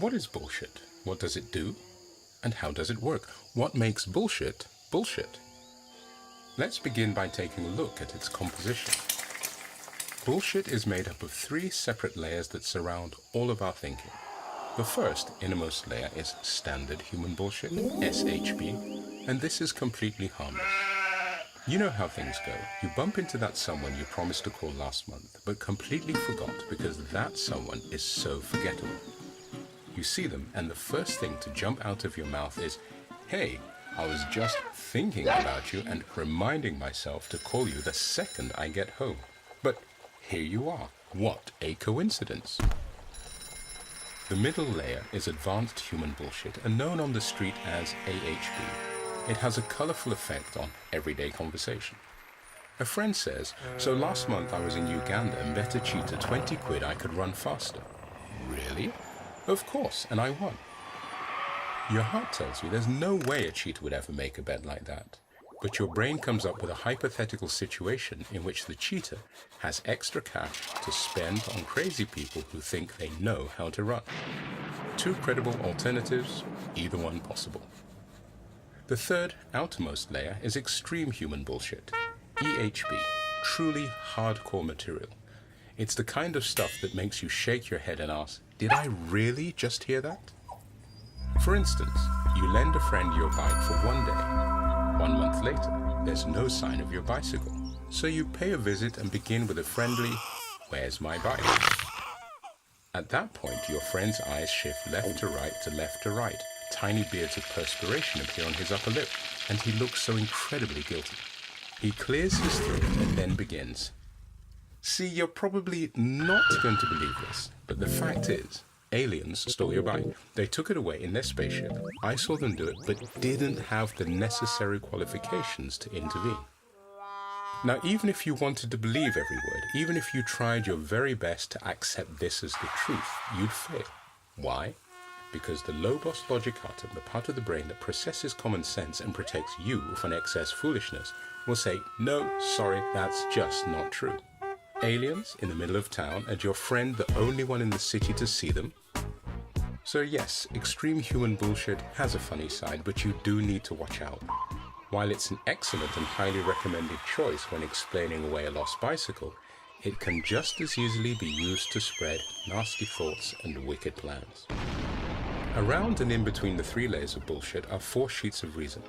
What is bullshit? What does it do? And how does it work? What makes bullshit bullshit? Let's begin by taking a look at its composition. Bullshit is made up of 3 separate layers that surround all of our thinking. The first, innermost layer is standard human bullshit, SHB, and this is completely harmless. You know how things go. You bump into that someone you promised to call last month, but completely forgot because that someone is so forgettable. You see them, and the first thing to jump out of your mouth is, "Hey, I was just thinking about you and reminding myself to call you the second I get home." But here you are. What a coincidence. The middle layer is advanced human bullshit and known on the street as AHB. It has a colorful effect on everyday conversation. A friend says, "So last month I was in Uganda and bet a cheetah 20 quid I could run faster." Really? Of course, and I won. Your heart tells you there's no way a cheetah would ever make a bet like that. But your brain comes up with a hypothetical situation in which the cheetah has extra cash to spend on crazy people who think they know how to run. 2 credible alternatives, either one possible. The third, outermost layer is extreme human bullshit, EHB, truly hardcore material. It's the kind of stuff that makes you shake your head and ask, "Did I really just hear that?" For instance, you lend a friend your bike for 1 day. 1 month later, there's no sign of your bicycle. So you pay a visit and begin with a friendly, "Where's my bike?" At that point, your friend's eyes shift left to right to left to right. Tiny beads of perspiration appear on his upper lip, and he looks so incredibly guilty. He clears his throat and then begins. See, you're probably not going to believe this, but the fact is, aliens stole your bike. They took it away in their spaceship. I saw them do it, but didn't have the necessary qualifications to intervene. Now, even if you wanted to believe every word, even if you tried your very best to accept this as the truth, you'd fail. Why? Because the logos logicatum, the part of the brain that processes common sense and protects you from excess foolishness, will say, "No, sorry, that's just not true." Aliens in the middle of town, and your friend the only one in the city to see them? So yes, extreme human bullshit has a funny side, but you do need to watch out. While it's an excellent and highly recommended choice when explaining away a lost bicycle, it can just as easily be used to spread nasty thoughts and wicked plans. Around and in between the 3 layers of bullshit are 4 sheets of reason.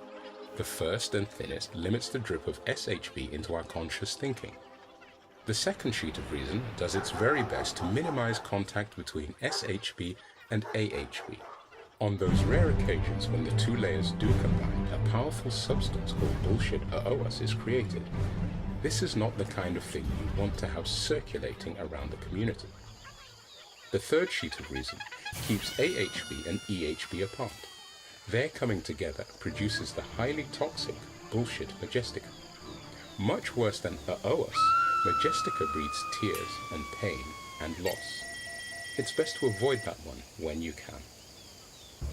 The first and thinnest limits the drip of SHB into our conscious thinking. The second sheet of reason does its very best to minimize contact between SHB and AHB. On those rare occasions when the 2 layers do combine, a powerful substance called bullshit OOS is created. This is not the kind of thing you want to have circulating around the community. The third sheet of reason keeps AHB and EHB apart. Their coming together produces the highly toxic bullshit majestica. Much worse than OOS, majestica breeds tears and pain and loss. It's best to avoid that one when you can.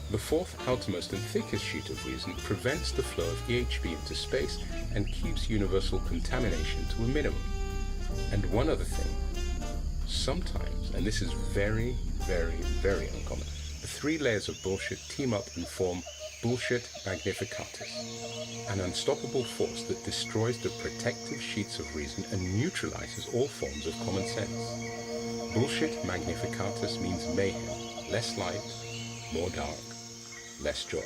The fourth, outermost and thickest sheet of reason prevents the flow of EHB into space and keeps universal contamination to a minimum. And one other thing, sometimes, and this is very, very, very uncommon, the 3 layers of bullshit team up and form bullshit magnificatus, an unstoppable force that destroys the protective sheets of reason and neutralizes all forms of common sense. Bullshit magnificatus means mayhem, less light, more dark, less joy.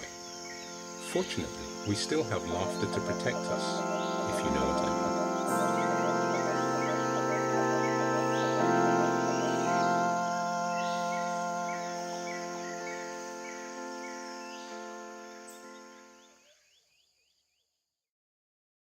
Fortunately, we still have laughter to protect us.